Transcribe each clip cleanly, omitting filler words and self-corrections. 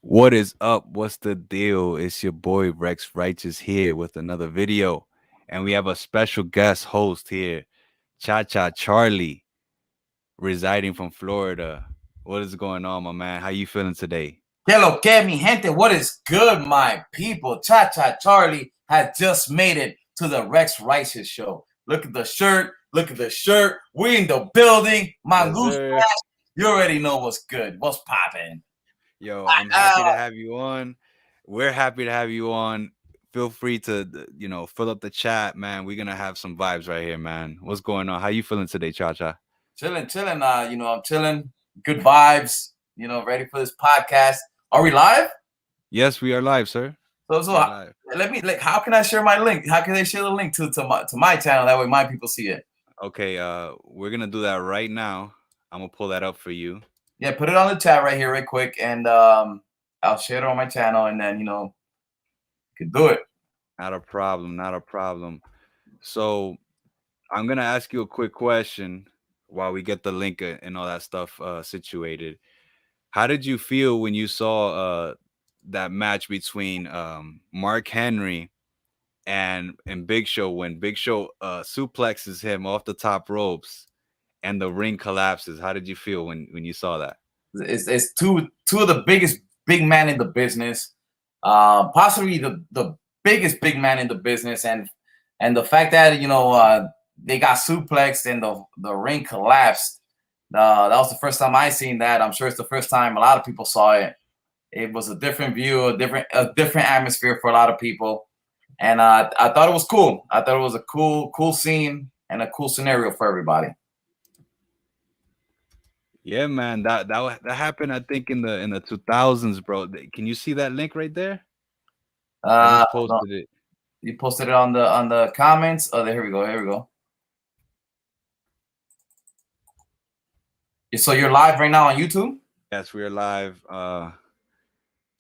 What is up? What's the deal? It's your boy Rex Righteous here with another video. And we have a special guest host here, ChaCha Charlie, residing from Florida. What is going on, my man? How you feeling today? Hello, que mi gente. What is good, my people? ChaCha Charlie has just made it to the Rex Righteous show. Look at the shirt. Look at the shirt. We in the building. Yes, Mongoose sir. Flash. You already know what's good. What's popping? Yo, I'm happy to have you on. We're happy to have you on. Feel free to, fill up the chat, man. We're gonna have some vibes right here, man. What's going on? How you feeling today, Cha? Chilling. I'm chilling. Good vibes. Ready for this podcast. Are we live? Yes, we are live, sir. So We're live. let me how can I share my link? How can they share the link to my channel? That way my people see it. Okay, we're gonna do that right now. I'm gonna pull that up for you. Yeah, put it on the chat right here, right quick, and I'll share it on my channel, and then you can do it. Not a problem, not a problem. So I'm gonna ask you a quick question while we get the link and all that stuff situated. How did you feel when you saw that match between Mark Henry and Big Show when Big Show suplexes him off the top ropes and the ring collapses? How did you feel when you saw that? It's two of the biggest big man in the business, possibly the biggest big man in the business, and the fact that they got suplexed and the ring collapsed. That was the first time I seen that. I'm sure it's the first time a lot of people saw it. It was a different view, a different atmosphere for a lot of people, and I thought it was cool. I thought it was a cool scene and a cool scenario for everybody. Yeah, man, that happened. I think in the 2000s, bro. Can you see that link right there? I just No, posted it. you posted it on the comments. Oh, here we go. Here we go. So you're live right now on YouTube? Yes, we are live. All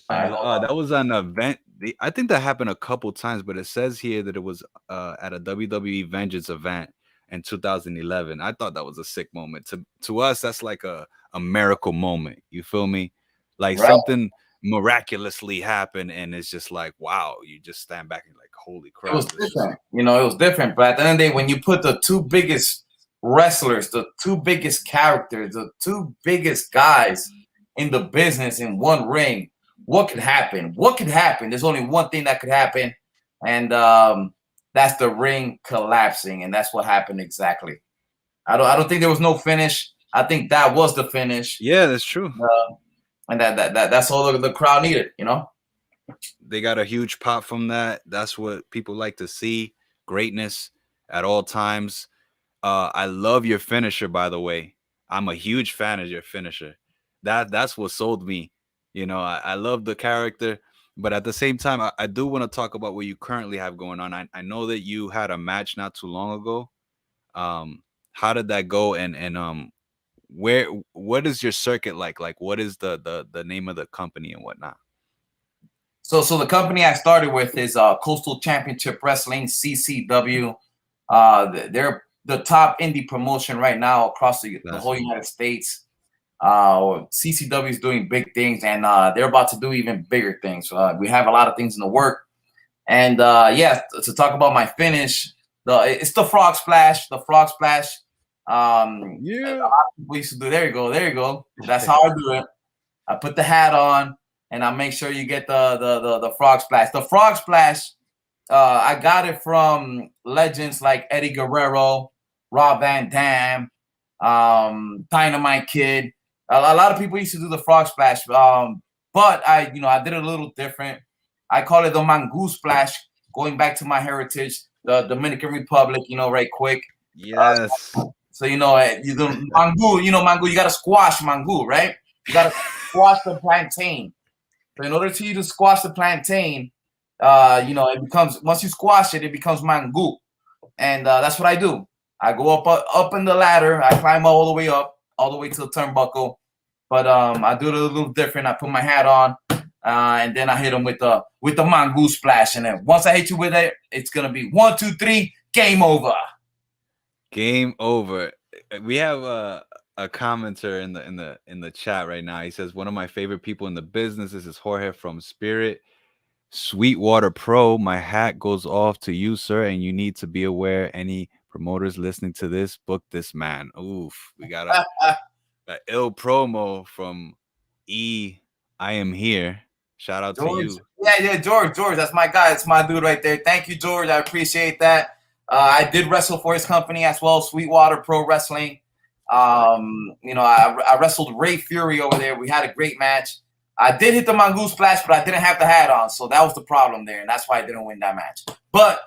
right, That was an event. I think that happened a couple times, but it says here that it was at a WWE Vengeance event in 2011. I thought that was a sick moment. To us, that's like a miracle moment. You feel me? Like right. something miraculously happened, and it's just like, wow, you just stand back and like, holy crap. It was different. It was different. But at the end of the day, when you put the two biggest wrestlers, the two biggest characters, the two biggest guys in the business in one ring, what could happen? What could happen? There's only one thing that could happen, and that's the ring collapsing, and that's what happened exactly. I don't think there was no finish. I think that was the finish. Yeah, that's true. And that's all the crowd needed. They got a huge pop from that. That's what people like to see. Greatness at all times. I love your finisher, by the way. I'm a huge fan of your finisher. That's what sold me. I love the character, but at the same time, I do want to talk about what you currently have going on. I know that you had a match not too long ago. How did that go? And what is your circuit like? Like, what is the name of the company and whatnot? So the company I started with is Coastal Championship Wrestling, CCW. They're the top indie promotion right now across the whole United States. CCW is doing big things, and they're about to do even bigger things. We have a lot of things in the work. And to talk about my finish, it's the frog splash. The frog splash. Yeah. A lot of people used to do. There you go. That's how I do it. I put the hat on, and I make sure you get the frog splash. The frog splash, I got it from legends like Eddie Guerrero, Rob Van Dam, Dynamite Kid. A lot of people used to do the frog splash, but I did it a little different. I call it the Mongoose splash, going back to my heritage, the Dominican Republic. Right quick. Yes. So you do mango. You gotta squash mango, right? You gotta squash the plantain. So in order to you to squash the plantain, it becomes, once you squash it, it becomes mango, and that's what I do. I go up in the ladder. I climb all the way up, all the way to the turnbuckle. But I do it a little different. I put my hat on, and then I hit them with the mango splash. And then once I hit you with it, it's gonna be 1, 2, 3, game over. Game over. We have a commenter in the chat right now. He says one of my favorite people in the business. This is Jorge from Spirit. Sweetwater Pro, my hat goes off to you, sir, and you need to be aware. Any promoters listening to this, book this man. Oof, we got a ill promo from E. I am here. Shout out to George. you. Yeah, George. That's my guy. That's my dude right there. Thank you, George. I appreciate that. I did wrestle for his company as well, Sweetwater Pro Wrestling. Respect. I wrestled Ray Fury over there. We had a great match. I did hit the Mongoose Splash, but I didn't have the hat on, so that was the problem there, and that's why I didn't win that match. But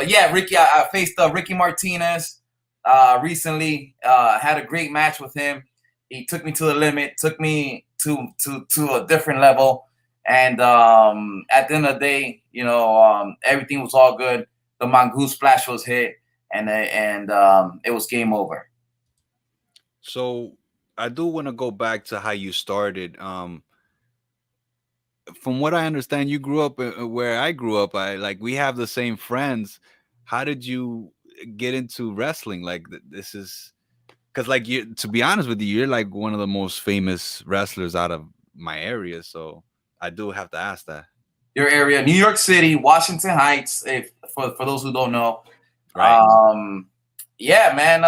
yeah, Ricky, I faced Ricky Martinez recently. Had a great match with him. He took me to the limit, took me to a different level. And at the end of the day, everything was all good. The Mongoose Splash was hit, and it was game over. So I do want to go back to how you started. From what I understand, you grew up where I grew up. I like we have the same friends. How did you get into wrestling? Like this is because, like, you. To be honest with you, you're like one of the most famous wrestlers out of my area. So I do have to ask that. Your area, New York City, Washington Heights. If for those who don't know, Right. um, yeah, man,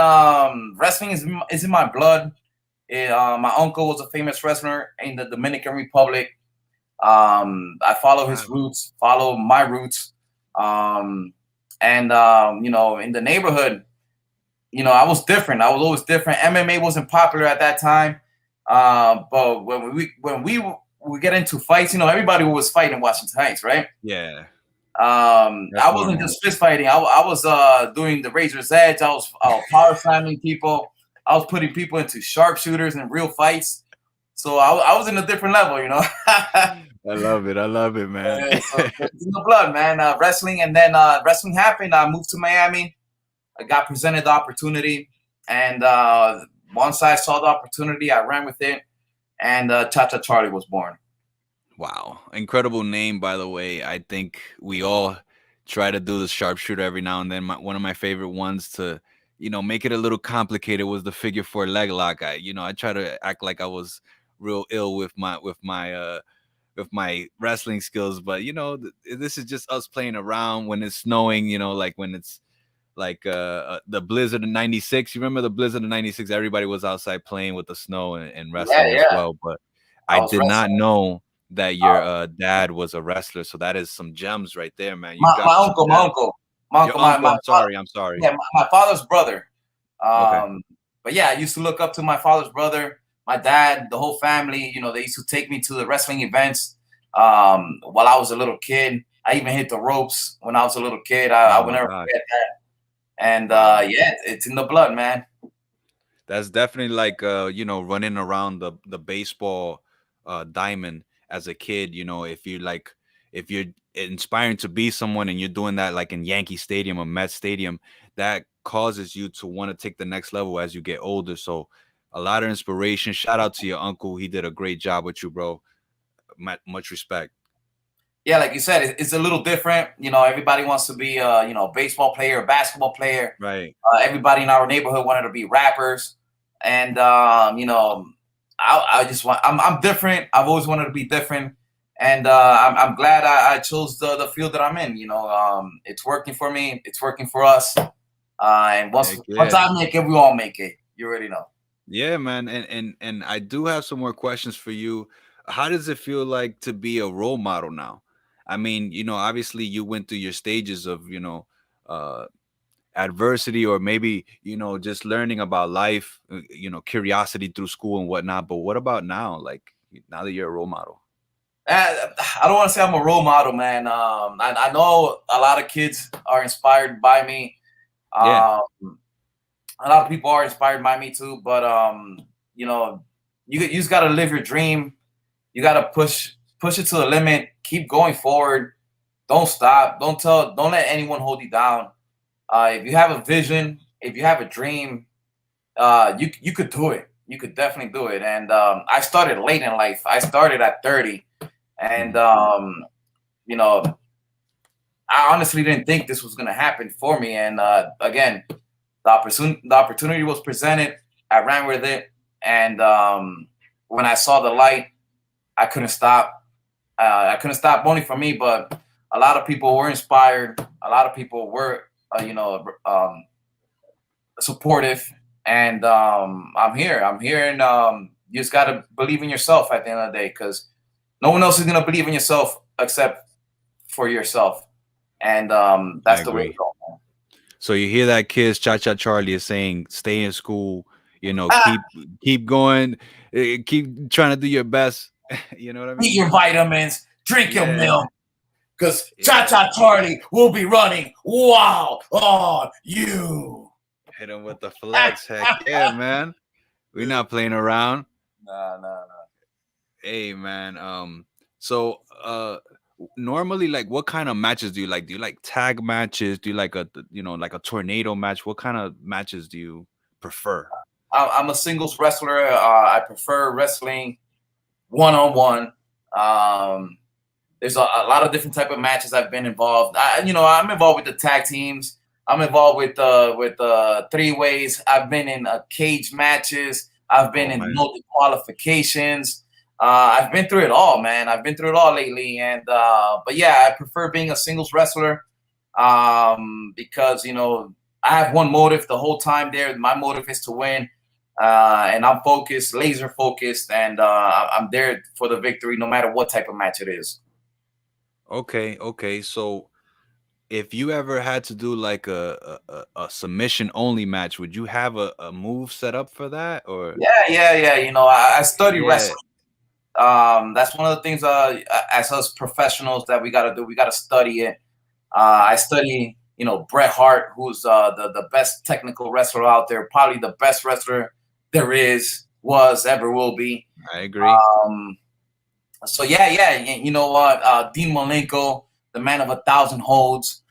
wrestling is in my blood. My uncle was a famous wrestler in the Dominican Republic. I follow his Wow. roots, follow my roots, um, and in the neighborhood, I was different. I was always different. MMA wasn't popular at that time, but when we get into fights, everybody was fighting in Washington Heights, right? Yeah, I that's wasn't normal. just fist fighting. I was doing the razor's edge. I was power slamming people. I was putting people into sharpshooters and real fights. So I was in a different level. I love it. I love it, man. So it's in the blood, man. Wrestling, and then wrestling happened. I moved to Miami. I got presented the opportunity, and once I saw the opportunity, I ran with it, and ChaCha Charlie was born. Wow. Incredible name, by the way. I think we all try to do the sharpshooter every now and then. One of my favorite ones to, make it a little complicated was the figure four leg lock. I try to act like I was real ill with my wrestling skills, but this is just us playing around when it's snowing, like when it's like the blizzard of 96. You remember the blizzard of 96? Everybody was outside playing with the snow and Yeah, wrestling as yeah. well, but I I was did not wrestling. know that your Uh, dad was a wrestler. So that is some gems right there, man. You my dropping some uncle, my gems. uncle, my Your uncle, uncle, my I'm sorry, I'm sorry. yeah, my father's brother. Okay. Um, but yeah, I used to look up to my father's brother, my dad, the whole family. They used to take me to the wrestling events while I was a little kid. I even hit the ropes when I was a little kid. I Oh will my never gosh. forget that. And Wow. yeah, it's in the blood, man. That's definitely like running around the baseball diamond as a kid. If you're inspiring to be someone and you're doing that like in Yankee Stadium or Met Stadium, that causes you to want to take the next level as you get older. So a lot of inspiration. Shout out to your uncle. He did a great job with you, bro. Much respect. Yeah, like you said, it's a little different. Everybody wants to be baseball player, basketball player. Right. Everybody in our neighborhood wanted to be rappers, and I just want. I'm different. I've always wanted to be different, and I'm glad I chose the field that I'm in. It's working for me. It's working for us. And once Heck once yeah. I make it, we all make it. You already know. Yeah, man, and I do have some more questions for you. How does it feel like to be a role model now? I mean, obviously you went through your stages of, uh adversity, or maybe, just learning about life, curiosity through school and whatnot. But what about now? Like now that you're a role model? I don't want to say I'm a role model, man. I know a lot of kids are inspired by me. Yeah. Um, a lot of people are inspired by me too, but you know, you just got to live your dream. You got to push it to the limit. Keep going forward. Don't stop. Don't let anyone hold you down. If you have a vision, if you have a dream, you could do it. You could definitely do it. And I started late in life. I started at 30, and Mhm. you know, I honestly didn't think this was gonna happen for me. And again, the opportunity was presented. I ran with it, and when I saw the light, I couldn't stop. I couldn't stop only for me, but a lot of people were inspired. A lot of people were, supportive, and I'm here. I'm here, and you just gotta believe in yourself at the end of the day, because no one else is gonna believe in yourself except for yourself, and I that's the way to agree. go. So you hear that, kids? ChaCha Charlie is saying, stay in school. Ah, Keep going. Keep trying to do your best. You know what I eat mean? your vitamins, drink your Yeah, milk, because Cha yeah. Cha Charlie will be running wow on you. Hit him with the flex. Heck yeah, man. We're not playing around. Nah, nah, nah. Hey, man. So normally, like, what kind of matches do you like? Do you like tag matches? Do you like like a tornado match? What kind of matches do you prefer? I'm a singles wrestler. I prefer wrestling one on one. There's a lot of different type of matches I've been involved. I'm involved with the tag teams. I'm involved with three ways. I've been in cage matches. I've been Oh in man. no qualifications. I've been through it all, man. I've been through it all lately, and but yeah, I prefer being a singles wrestler because I have one motive the whole time there. My motive is to win, and I'm focused, laser focused, and I'm there for the victory, no matter what type of match it is. Okay, okay. So if you ever had to do like a submission only match, would you have a move set up for that? Or Yeah, yeah, yeah. I study yeah, wrestling. That's one of the things as us professionals that we got to do. We got to study it. I study, Bret Hart, who's the best technical wrestler out there, probably the best wrestler there is, was, ever will be. I agree. Um, so yeah, yeah. You know what? Dean Malenko, the man of 1,000 holds.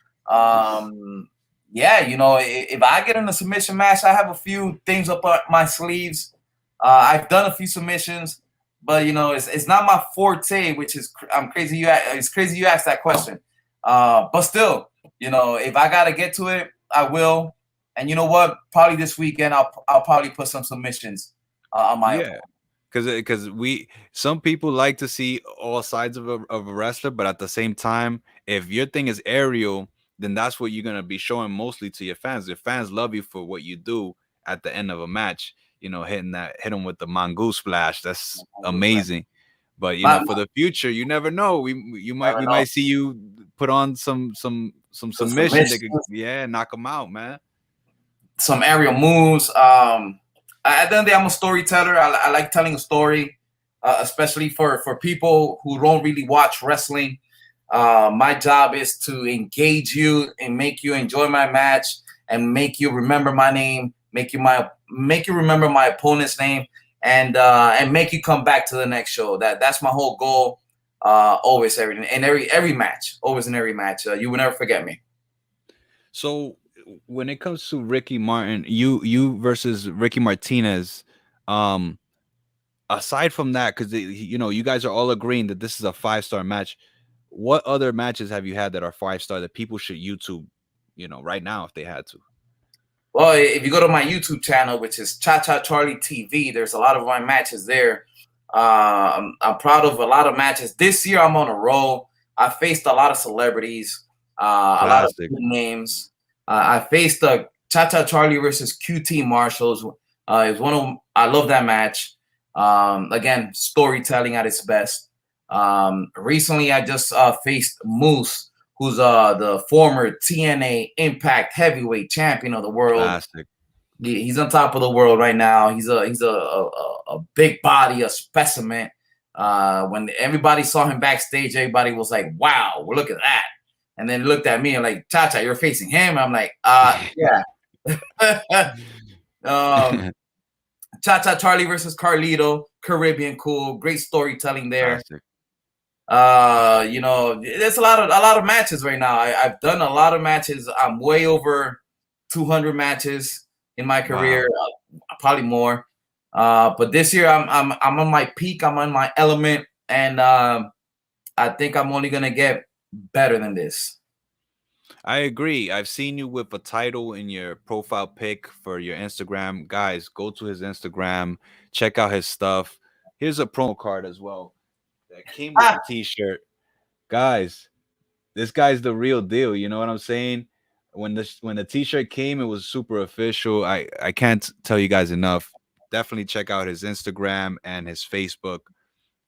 Yeah, if I get in a submission match, I have a few things up my sleeves. I've done a few submissions, but it's not my forte, which is I'm crazy. It's crazy you asked that question. But still, if I gotta get to it, I will. And you know what? Probably this weekend, I'll probably put some submissions on my Yeah. opponent. Because we some people like to see all sides of a wrestler, but at the same time, if your thing is aerial, then that's what you're gonna be showing mostly to your fans. Your fans love you for what you do at the end of a match. Hit them with the mongoose splash. That's amazing. But My, for the future, you never know. never We know. might see you put on some Some submission that could, submissions, yeah, knock them out, man. some aerial moves. At the end of the day, I'm a storyteller. I like telling a story, especially for people who don't really watch wrestling. My job is to engage you and make you enjoy my match and make you remember my name, make you remember my opponent's name, and make you come back to the next show. That's my whole goal. Always, every match, always in every match. You will never forget me. So when it comes to Ricky Martin, you versus Ricky Martinez, um, aside from that, because you guys are all agreeing that this is a 5-star match. What other matches have you had that are 5-star that people should YouTube, right now if they had to? Well, if you go to my YouTube channel, which is ChaCha Charlie TV, there's a lot of my matches there. I'm proud of a lot of matches. This year, I'm on a roll. I faced a lot of celebrities, a lot of Classic, big names. I faced ChaCha Charlie versus QT Marshalls. It was I love that match. Again, storytelling at its best. Recently, I just faced Moose, who's the former TNA Impact Heavyweight Champion of the world. classic. He's on top of the world right now. He's a big body, a specimen. When everybody saw him backstage, everybody was like, "Wow, well, look at that!" And then looked at me and like, "Chacha, you're facing him." I'm like, yeah." um, Chacha Charlie versus Carlito, Caribbean cool, great storytelling there. Classic. There's a lot of matches right now. I've done a lot of matches. I'm way over 200 matches in my career, Wow. probably more. But this year I'm on my peak. I'm on my element, and I think I'm only gonna get better than this. I agree. I've seen you with a title in your profile pic for your Instagram. Guys, go to his Instagram, check out his stuff. Here's a promo card as well that came with Ah, the t-shirt. Guys, this guy's the real deal, you know what I'm saying? When the t-shirt came, it was super official. I can't tell you guys enough. Definitely check out his Instagram and his Facebook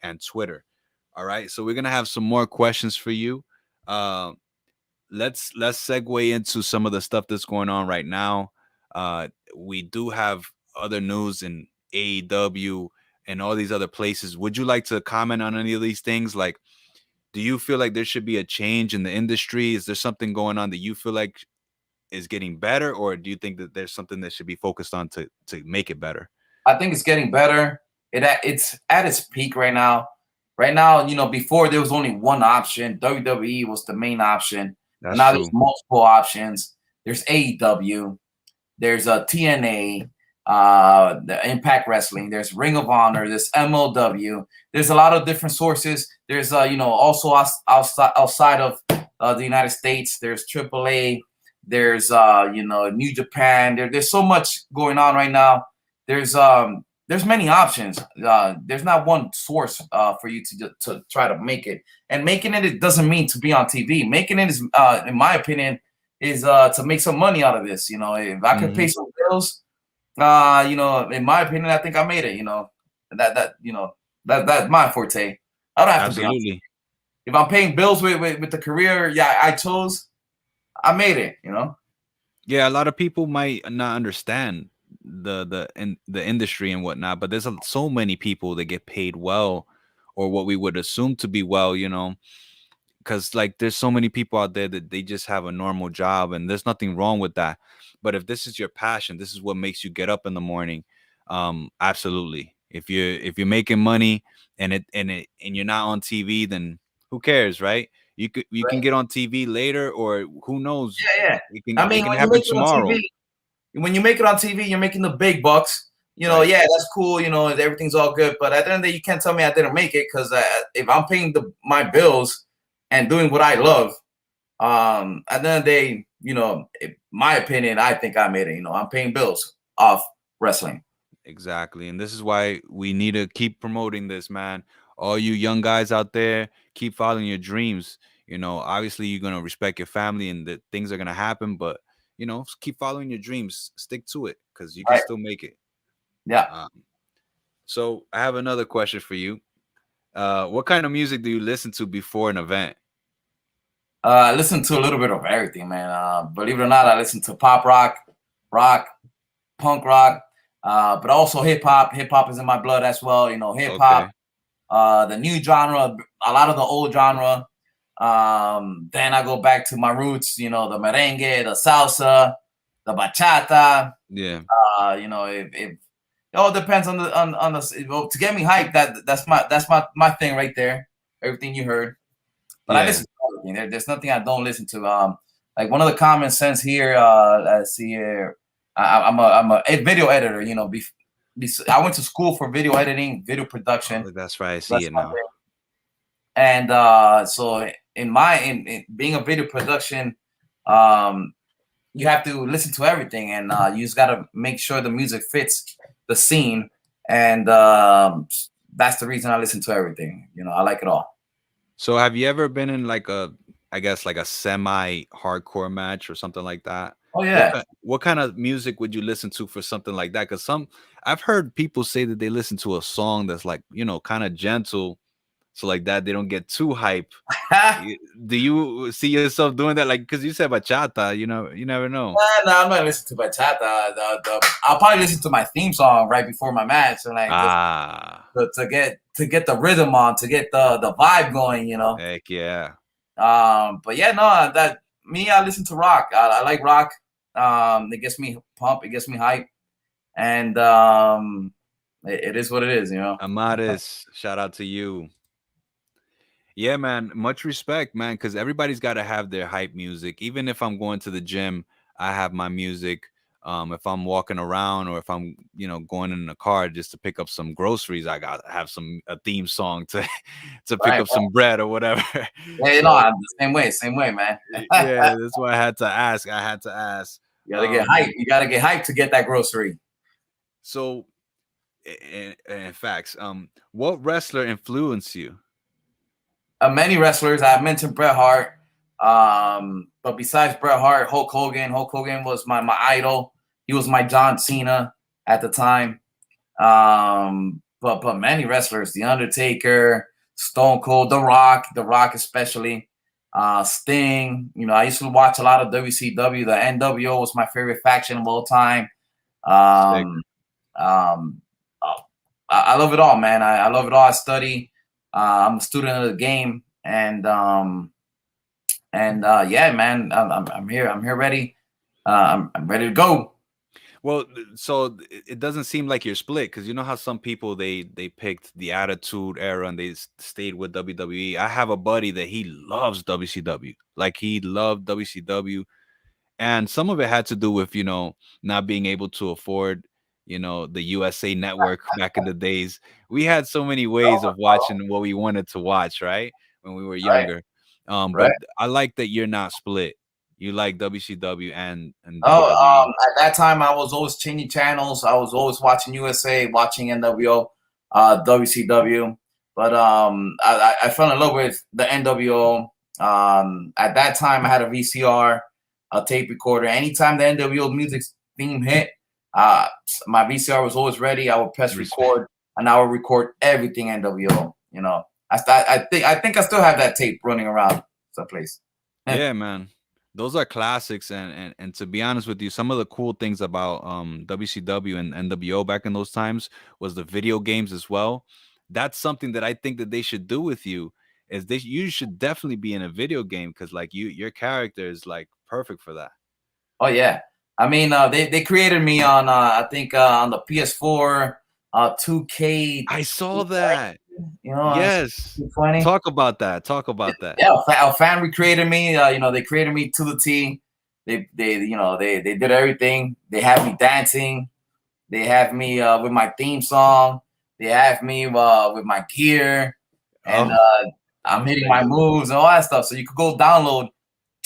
and Twitter. All right? So we're going to have some more questions for you. Um let's segue into some of the stuff that's going on right now. We do have other news in AEW and all these other places. Would you like to comment on any of these things? Like, do you feel like there should be a change in the industry? Is there something going on that you feel like is getting better, or do you think that there's something that should be focused on to make it better? I think it's getting better. It's at its peak right now. Right now, before there was only one option. WWE was the main option, but That's now there's true. multiple options. There's AEW, there's a TNA, the Impact Wrestling, there's Ring of Honor, there's MLW. There's a lot of different sources. There's also outside of the United States, there's AAA, there's New Japan. There's so much going on right now. There's many options. There's not one source for you to try to make it. And making it doesn't mean to be on TV. Making it is, in my opinion, is to make some money out of this. If I could pay Hmm. some bills, in my opinion, I think I made it. That's my forte. I don't have to be on TV. Absolutely. If I'm paying bills with the career, yeah, I chose, I made it. Yeah, a lot of people might not understand the industry and whatnot, but there's so many people that get paid well, or what we would assume to be well, because like there's so many people out there that they just have a normal job, and there's nothing wrong with that. But if this is your passion, this is what makes you get up in the morning. Absolutely. If you're making money and you're not on TV, then who cares, right? You can Right? get on TV later, or who knows, Yeah, yeah. it can I it mean, can happen tomorrow. when you make it on TV, you're making the big bucks. Right. Yeah, that's cool. Everything's all good. But at the end of the day, you can't tell me I didn't make it because if I'm paying my bills and doing what I love, at the end of the day, in my opinion, I think I made it. I'm paying bills off wrestling. Exactly. And this is why we need to keep promoting this, man. All you young guys out there, keep following your dreams. Obviously you're going to respect your family and that things are going to happen, but keep following your dreams, stick to it, because you can Right? still make it. Yeah. Um, so I have another question for you. What kind of music do you listen to before an event? I listen to a little bit of everything, man. Believe it or not, I listen to pop rock, punk rock, but also hip hop. Hip hop is in my blood as well. Hip hop, Okay. the new genre, a lot of the old genre. Then I go back to my roots. The merengue, the salsa, the bachata. Yeah, If it all depends on the well, to get me hyped. That's my thing right there. Everything you heard, but I yeah. listen to everything. There's nothing I don't listen to. Like one of the common sense here. Let's see here. I'm a video editor. I went to school for video editing, video production. Oh, that's right. I see That's it my now. thing. And so in being a video production, um, you have to listen to everything, and you just got to make sure the music fits the scene. And that's the reason I listen to everything. I like it all. So have you ever been in like I guess like a semi hardcore match or something like that? Oh What yeah. kind what kind of music would you listen to for something like that? Because I've heard people say that they listen to a song that's like, kind of gentle, so like that they don't get too hype. Do you see yourself doing that? Like, because you said bachata, you never know. No, I'm not listening to bachata. I'll probably listen to my theme song right before my match, and like just Ah, to get the rhythm on, to get the vibe going. heck yeah. But yeah, no, that me, I listen to rock. I like rock. It gets me pumped. It gets me hype, and it is what it is. Amaris, shout out to you. Yeah, man. Much respect, man, because everybody's got to have their hype music. Even if I'm going to the gym, I have my music. If I'm walking around or if I'm, going in the car just to pick up some groceries, I got to have a theme song to to pick Right. up some bread or whatever. Yeah, So I'm the same way, man. yeah, that's why I had to ask. I had to ask. You gotta get hyped. You gotta get hyped to get that grocery. So in facts, what wrestler influenced you? Many wrestlers. I mentioned Bret Hart. But besides Bret Hart, Hulk Hogan. Hulk Hogan was my idol. He was my John Cena at the time. But many wrestlers, The Undertaker, Stone Cold, The Rock especially, Sting. I used to watch a lot of WCW. The NWO was my favorite faction of all time. Sick. Um, um, uh, I love it all, man. I love it all. I study. I'm a student of the game, and yeah, man, I'm here. I'm here ready. I'm ready to go. Well, so it doesn't seem like you're split because you know how some people they picked the Attitude Era and they stayed with WWE. I have a buddy that he loves WCW, like he loved WCW, and some of it had to do with not being able to afford the USA Network back in the days. We had so many ways of watching what we wanted to watch, right, when we were Right, younger. right. But I like that you're not split. You like WCW and Oh, WWE. at that time, I was always changing channels. I was always watching USA, watching NWO, WCW. But I fell in love with the NWO. At that time, I had a VCR, a tape recorder. Anytime the NWO music theme hit, uh, my VCR was always ready. I would press Respect. record, and I would record everything NWO. I think I still have that tape running around someplace. Yeah, man. Those are classics, and to be honest with you, some of the cool things about WCW and NWO back in those times was the video games as well. That's something that I think that they should do with you. Is you should definitely be in a video game because like your character is like perfect for that. Oh yeah, I mean they created me on I think on the PS4 2K. I saw that. You know, Yes. 220. Talk about that. Talk about that. Yeah, a family created me. They created me to the T. They did everything. They have me dancing. They have me with my theme song. They have me with my gear, and Oh, I'm hitting respect. my moves and all that stuff. So you could go download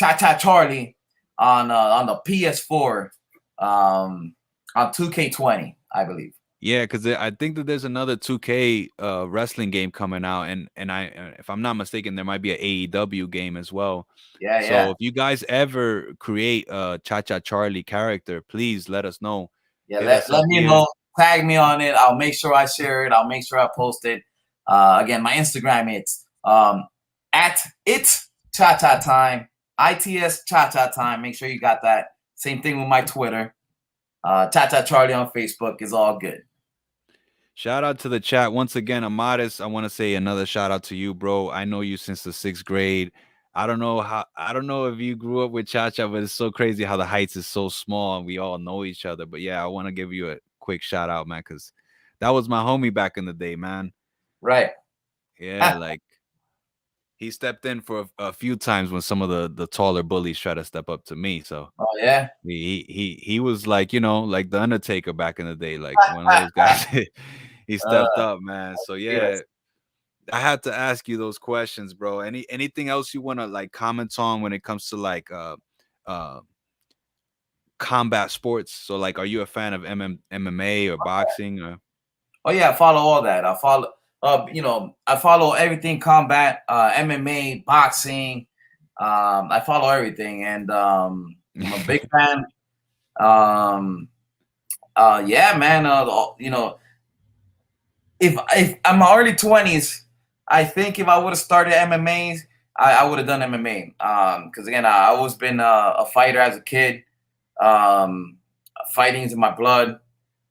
ChaCha Charlie on the PS4 on 2K20, I believe. Yeah, because I think that there's another 2K wrestling game coming out, and if I'm not mistaken, there might be an AEW game as well. Yeah, So yeah, if you guys ever create a Cha Cha Charlie character, please let us know. yeah. Hit us Let up me here. know. Tag me on it. I'll make sure I share it. I'll make sure I post it. Again, my Instagram it's at it's Cha Cha Time. ITS Cha Cha Time. Make sure you got that. Same thing with my Twitter. Cha Cha Charlie on Facebook is all good. Shout out to the chat once again, Amadis. I want to say another shout out to you, bro. I know you since the 6th grade. I don't know if you grew up with Cha Cha, but it's so crazy how the Heights is so small and we all know each other. But yeah, I want to give you a quick shout out, man, because that was my homie back in the day, man. Right. Yeah, like he stepped in for a few times when some of the taller bullies try to step up to me. So Oh yeah. he was like like the Undertaker back in the day, like one of those guys. He stepped up, man. So yeah, Yes. I had to ask you those questions, bro. Anything else you want to like comment on when it comes to like uh combat sports? So like, are you a fan of MMA or boxing or? Oh yeah, I follow all that. I follow I follow everything combat, MMA, boxing. I follow everything, and I'm a big fan. Um, yeah, man. If I'm my early 20s, I think if I would have started MMA, I would have done MMA. Because again, I always been a fighter as a kid. Um, Fighting is in my blood.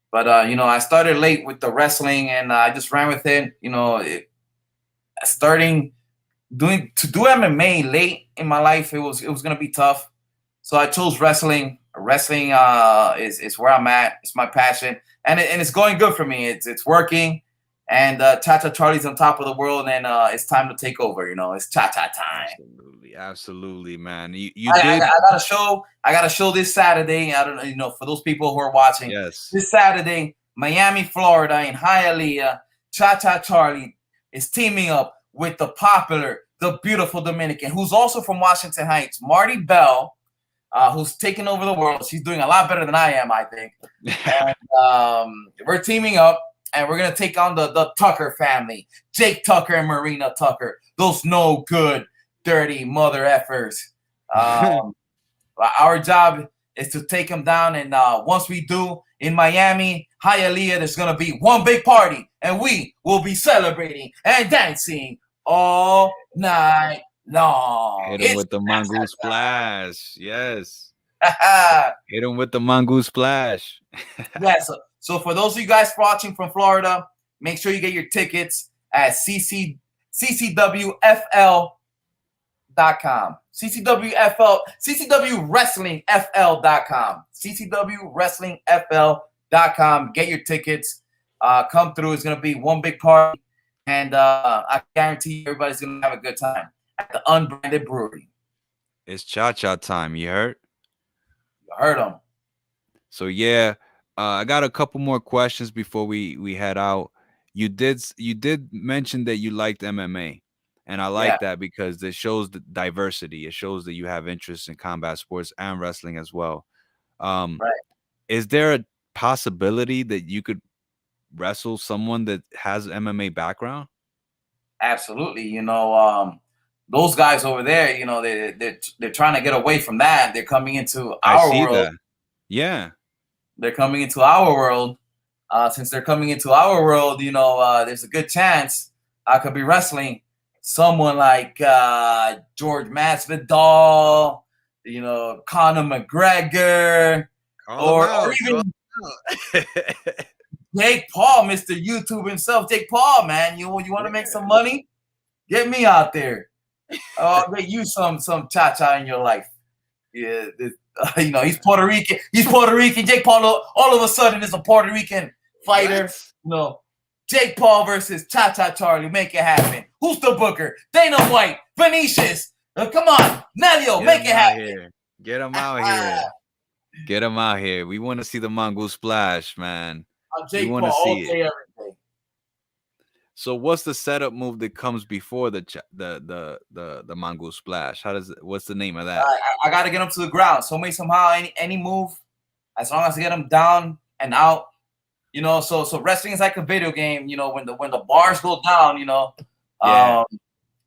But I started late with the wrestling, and I just ran with it. Starting doing to do MMA late in my life, it was gonna be tough. So I chose wrestling. Wrestling is where I'm at. It's my passion, and it's going good for me. It's working, and Cha Cha Charlie's on top of the world, and it's time to take over. It's Cha Cha time. Absolutely, Absolutely, man. You did. I got a show. I got a show this Saturday. I don't know, for those people who are watching Yes. this Saturday, Miami, Florida, in Hialeah, ChaCha Charlie is teaming up with the popular, the beautiful Dominican, who's also from Washington Heights, Marty Bell, who's taking over the world. She's doing a lot better than I am, I think. And we're teaming up, and we're gonna take on the Tucker family, Jake Tucker and Marina Tucker, those no good, dirty mother effers. Our job is to take them down, and once we do in Miami, Hialeah, there's gonna be one big party, and we will be celebrating and dancing all night long. Hit him It's with the mongoose splash. Yes. yeah. Hit him with the mongoose splash. So for those of you guys watching from Florida, make sure you get your tickets at ccwfl.com. ccwwrestlingfl.com. ccwwrestlingfl.com. Get your tickets. Come through. It's gonna be one big party, and I guarantee everybody's gonna have a good time at the Unbranded Brewery. It's ChaCha time. You heard? You heard them. So yeah, I got a couple more questions before we head out. You did mention that you liked MMA, and I like that because it shows the diversity. It shows that you have interest in combat sports and wrestling as well. Right. Is there a possibility that you could wrestle someone that has MMA background? Absolutely. Those guys over there, they're trying to get away from that. They're coming into our world. That. Yeah. They're coming into our world. Since they're coming into our world, there's a good chance I could be wrestling someone like George Masvidal, Conor McGregor, or even Jake Paul, Mr. YouTube himself. Jake Paul, man, you want to make some money? Get me out there. I'll get you some ChaCha in your life. Yeah, he's Puerto Rican. Jake Paul all of a sudden is a Puerto Rican fighter. Jake Paul versus ChaCha Charlie. Make it happen. Who's the booker? Dana White, Venetius. Come on, Nelio, make it happen. Get him out here. Get him out here. We want to see the mongoose splash, man. Jake Paul all day, every day. So what's the setup move that comes before the mongoose splash? What's the name of that? I got to get him to the ground. Somehow, any move, as long as I get him down and out, so wrestling is like a video game, when the bars go down,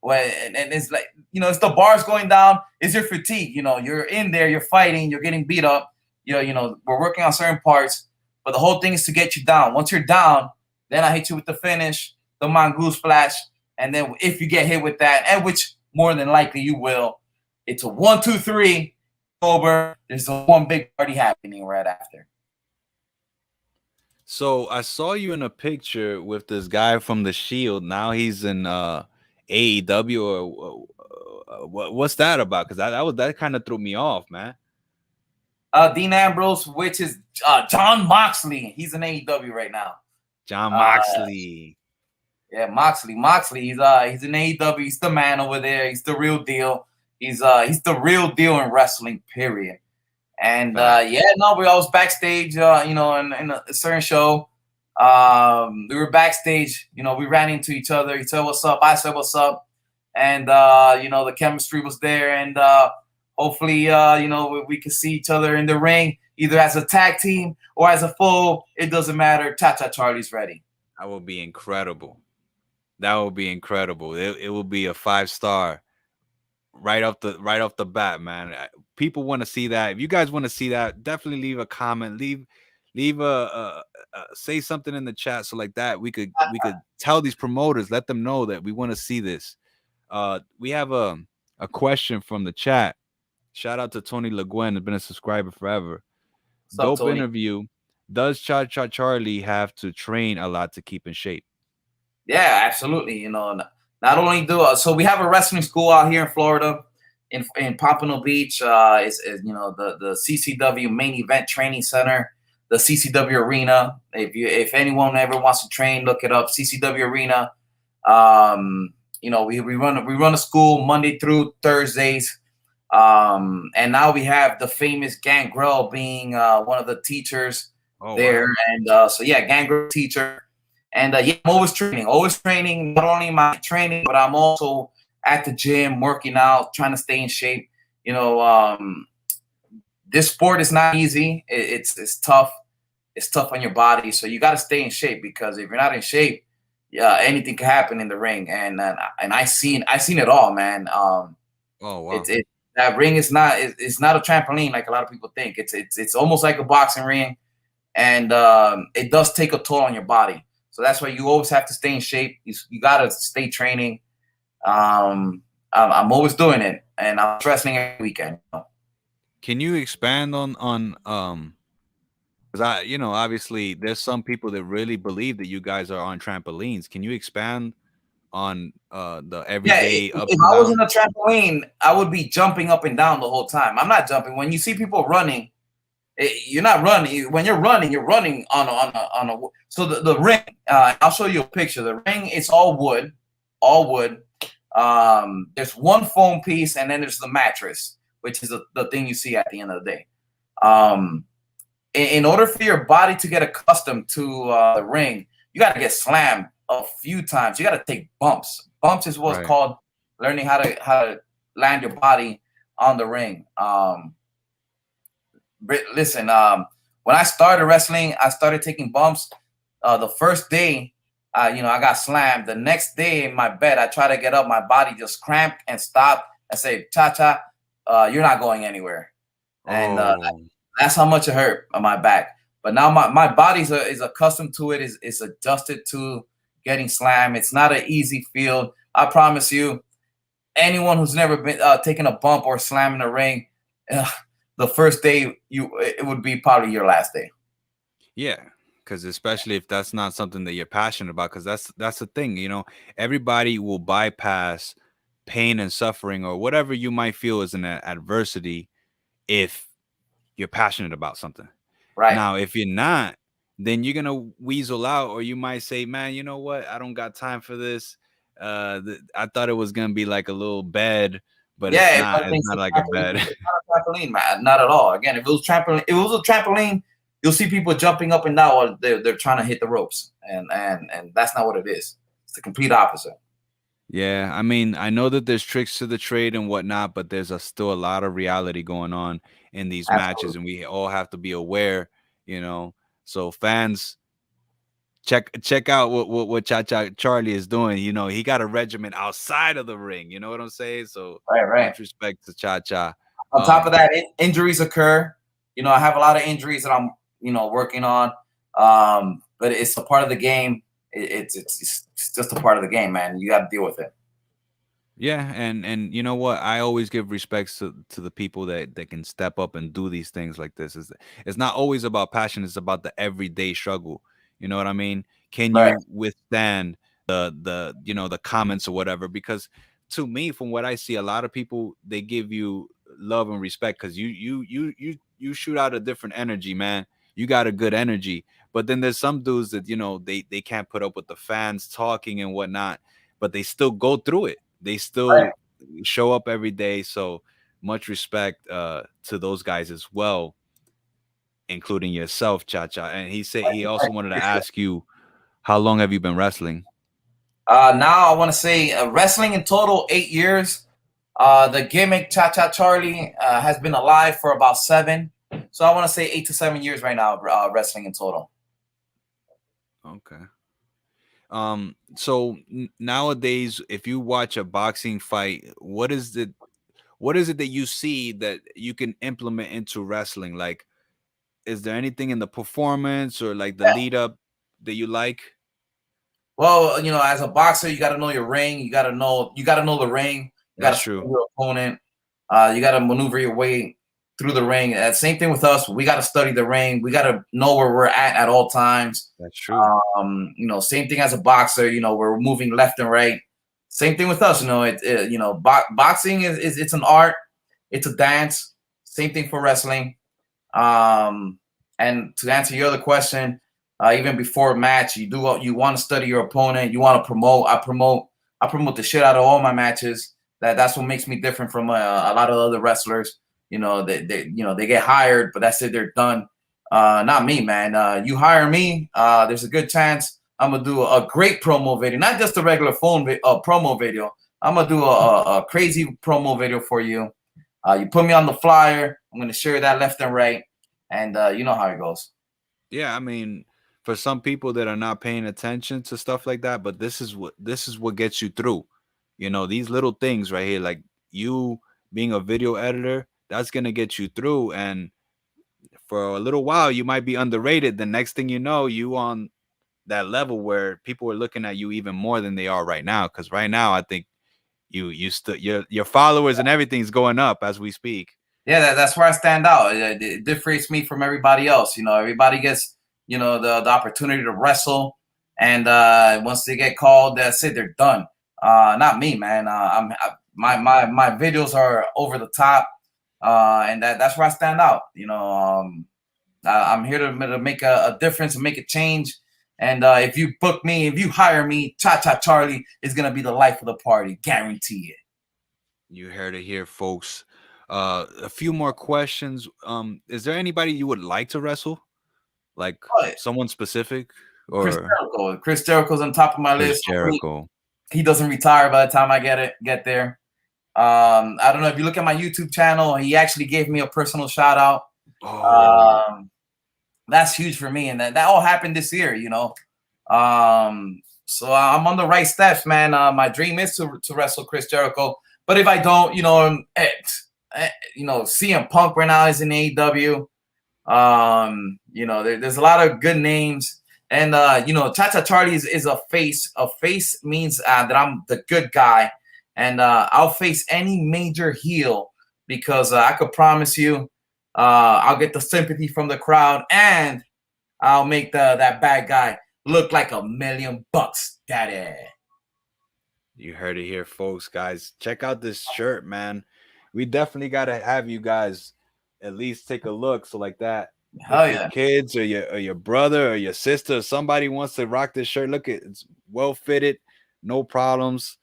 when and it's like, it's the bars going down, is your fatigue, you're in there, you're fighting, you're getting beat up, we're working on certain parts, but the whole thing is to get you down. Once you're down, then I hit you with the finish, the mongoose splash, and then if you get hit with that, and which more than likely you will, it's a 1, 2, 3 over. There's a one big party happening right after. So I saw you in a picture with this guy from the Shield. Now he's in AEW, or what's that about? Because that kind of threw me off, man. Dean Ambrose, which is Jon Moxley. He's in AEW right now. Jon Moxley. Yeah, Moxley. He's in AEW. He's the man over there. He's the real deal. He's the real deal in wrestling, period. And we was backstage, in a certain show. We were backstage, we ran into each other. He said, "What's up?" I said, "What's up?" And the chemistry was there, and hopefully, we could see each other in the ring, either as a tag team or as a full. It doesn't matter. ChaCha Charlie's ready. That will be incredible. That will be incredible. It will be a 5-star right off the bat, man. People want to see that. If you guys want to see that, definitely leave a comment. Leave a say something in the chat, so like that we could tell these promoters, let them know that we want to see this. We have a question from the chat. Shout out to Tony LeGuen, has been a subscriber forever. Dope interview. Does ChaCha Charlie have to train a lot to keep in shape? Yeah, absolutely. Not only so we have a wrestling school out here in Florida, in Pompano Beach. Is the CCW Main Event Training Center, the CCW Arena. If anyone ever wants to train, look it up. CCW Arena. we run a school Monday through Thursdays. And now we have the famous Gangrel being one of the teachers Oh there. wow. And so yeah, Gangrel teacher. And yeah, I'm always training. Not only my training, but I'm also at the gym working out, trying to stay in shape. You know, this sport is not easy. It's tough. It's tough on your body, so you got to stay in shape, because if you're not in shape, yeah, anything can happen in the ring. And I seen it all, man. Oh It's wow. it That ring is not it's not a trampoline like a lot of people think. It's almost like a boxing ring, and it does take a toll on your body. So that's why you always have to stay in shape. You got to stay training. I'm always doing it, and I'm wrestling every weekend. Can you expand on because I, obviously there's some people that really believe that you guys are on trampolines. Can you expand on the Yeah, everyday up if and I was in down? a trampoline, I would be jumping up and down the whole time. I'm not jumping. When you see people running, you're not running. When you're running on a. So the ring. I'll show you a picture. The ring is all wood. There's one foam piece, and then there's the mattress, which is the thing you see at the end of the day. Um, in order for your body to get accustomed to the ring, you got to get slammed a few times. You got to take bumps. Bumps is what's Right. called learning how to land your body on the ring. Listen, when I started wrestling, I started taking bumps. The first day, I got slammed. The next day in my bed, I try to get up. My body just cramped and stopped. I say, "Cha-cha, you're not going anywhere." And Oh. that's how much it hurt on my back. But now my body is accustomed to it, is adjusted to getting slammed. It's not an easy field. I promise you, anyone who's never been taken a bump or slammed in a ring, uh, the first day it would be probably your last day. Yeah, because especially if that's not something that you're passionate about, because that's the thing, everybody will bypass pain and suffering or whatever you might feel is an adversity if you're passionate about something. Right. Now, if you're not, then you're gonna weasel out, or you might say, "Man, you know what? I don't got time for this. I thought it was gonna be like a little bed, but it's Yeah, not. but It's not like a bed." it's not a trampoline, man. Not at all. Again, if it was a trampoline, you'll see people jumping up and down while they're trying to hit the ropes, and that's not what it is. It's the complete opposite. Yeah, I mean, I know that there's tricks to the trade and whatnot, but there's still a lot of reality going on in these matches, Absolutely. and we all have to be aware, you know. So fans, check out what Cha Charlie is doing. He got a regimen outside of the ring. You know what I'm saying? So Right, right. much respect to Cha Cha. On top of that, injuries occur. I have a lot of injuries that I'm working on. But it's a part of the game. It's just a part of the game, man. You got to deal with it. Yeah, and you know what? I always give respects to the people that can step up and do these things like this. It's not always about passion, it's about the everyday struggle. You know what I mean? Can Right. you withstand the comments or whatever? Because to me, from what I see, a lot of people they give you love and respect because you shoot out a different energy, man. You got a good energy. But then there's some dudes that they can't put up with the fans talking and whatnot, but they still go through it. They Right. still show up every day. So much respect to those guys as well, including yourself, Cha-Cha. And he also wanted to For sure. ask you, how long have you been wrestling? Now I want to say wrestling in total 8 years. The gimmick Cha-Cha Charlie has been alive for about 7. So I want to say 8 to 7 years right now, wrestling in total. Okay. So nowadays, if you watch a boxing fight, what is it that you see that you can implement into wrestling? Like, is there anything in the performance or like the lead up that you like? Well, as a boxer, you got to know your ring. You got to know the ring. You got to That's study true. your opponent. You got to maneuver your way through the ring. Same thing with us. We got to study the ring. We got to know where we're at all times. That's true. Same thing as a boxer. We're moving left and right. Same thing with us. Boxing is it's an art. It's a dance. Same thing for wrestling. Um, and to answer your other question, even before a match, you want to study your opponent. You want to promote. I promote I promote the shit out of all my matches. That's what makes me different from a lot of other wrestlers. They get hired, but that's it. They're done. Not me, man. You hire me, there's a good chance I'm gonna do a great promo video, not just a regular promo video. I'm gonna do a crazy promo video for you. You put me on the flyer. I'm gonna share that left and right, and you know how it goes. Yeah, I mean, for some people that are not paying attention to stuff like that, but this is what gets you through. You know, these little things right here, like you being a video editor, that's gonna get you through. And for a little while, you might be underrated. The next thing you know, you on that level where people are looking at you even more than they are right now. Because right now, I think your followers and everything's going up as we speak. Yeah, that's where I stand out. It differentiates me from everybody else. Everybody gets the opportunity to wrestle, and once they get called, that's it. They're done. Not me, man. My videos are over the top, and that's where I stand out. I'm here to make a difference and make a change. And if you book me, if you hire me, ChaCha Charlie is gonna be the life of the party, guarantee it. You heard it here, folks. A few more questions. Is there anybody you would like to wrestle? Like But someone specific Chris or Jericho. Chris Jericho's on top of my Chris list. Hopefully Jericho? he doesn't retire by the time I get there. I don't know if you look at my YouTube channel, he actually gave me a personal shout out. Oh, That's huge for me, and that all happened this year. So I'm on the right steps, man. My dream is to wrestle Chris Jericho, but if I don't, CM Punk right now is in AEW. There's a lot of good names, and ChaCha Charlie is a face. A face means that I'm the good guy, and I'll face any major heel because I could promise you, I'll get the sympathy from the crowd, and I'll make that bad guy look like $1,000,000, daddy. you heard it here, folks. Guys, check out this shirt, man. We definitely got to have you guys at least take a look. So like that, Hell if your yeah. kids or your brother or your sister or somebody wants to rock this shirt, look, it's well fitted, no problems.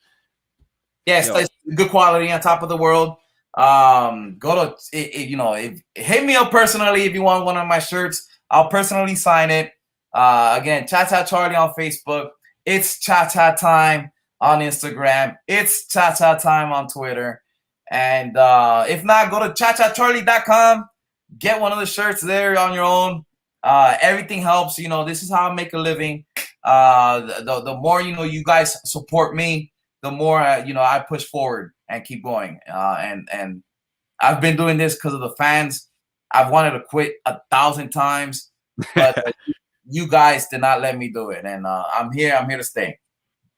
Yes, Yo, it's good quality on top of the world. Go to hit me up personally if you want one of my shirts. I'll personally sign it. Again, ChaCha Charlie on Facebook. It's ChaCha Time on Instagram. It's ChaCha Time on Twitter. And if not, go to chachacharlie.com. Get one of the shirts there on your own. Everything helps. This is how I make a living. The more you guys support me, the more I push forward and keep going. And I've been doing this because of the fans. I've wanted to quit 1,000 times, but you guys did not let me do it, and I'm here. I'm here to stay.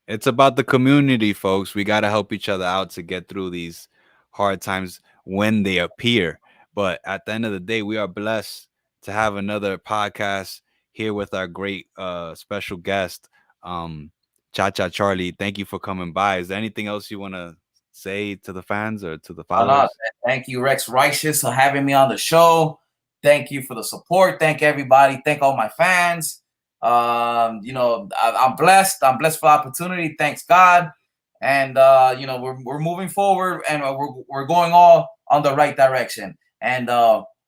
it's about the community, folks. We got to help each other out to get through these hard times when they appear. But at the end of the day, we are blessed to have another podcast here with our great special guest, ChaCha Charlie. Thank you for coming by. Is there anything else you want to say to the fans or to the Oh, no, followers? thank you, Rex Righteous, for having me on the show. Thank you for the support. Thank everybody. Thank all my fans. I'm blessed. I'm blessed for the opportunity. Thanks God. And we're moving forward, and we're going all on the right direction. And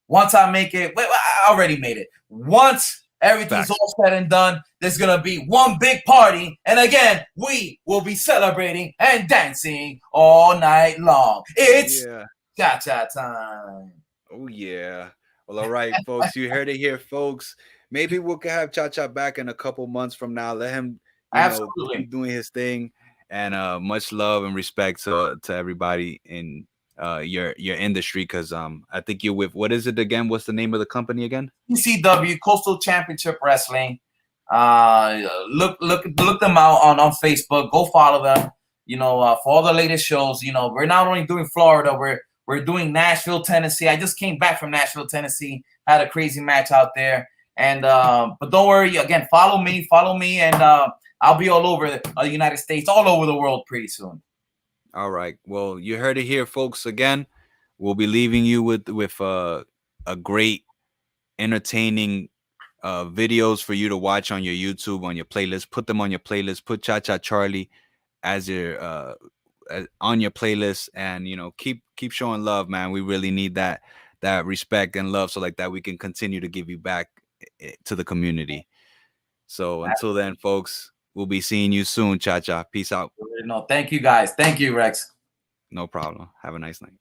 once I make it, I already made it. Once everything's Facts. all said and done, there's gonna be one big party, and again, we will be celebrating and dancing all night long. It's Yeah. ChaCha time. Oh yeah. Well, all right, folks. You heard it here, folks. Maybe we'll have ChaCha back in a couple months from now. Let him, Absolutely. keep doing his thing. And much love and respect to everybody in your industry. Cause I think you're with, what is it again? What's the name of the company again? PCW Coastal Championship Wrestling. Look them out on Facebook. Go follow them. For all the latest shows. We're not only doing Florida. We're doing Nashville, Tennessee. I just came back from Nashville, Tennessee. Had a crazy match out there. And but don't worry. Again, follow me, and I'll be all over the United States, all over the world pretty soon. All right. Well, you heard it here, folks. Again, we'll be leaving you with a great, entertaining videos for you to watch on your YouTube, on your playlist. Put them on your playlist. Put ChaCha Charlie as your on your playlist, and keep showing love, man. We really need that respect and love, so like that we can continue to give you back to the community. So until then, folks, we'll be seeing you soon. Cha Cha, peace out. No, thank you guys. Thank you, Rex. No problem. Have a nice night.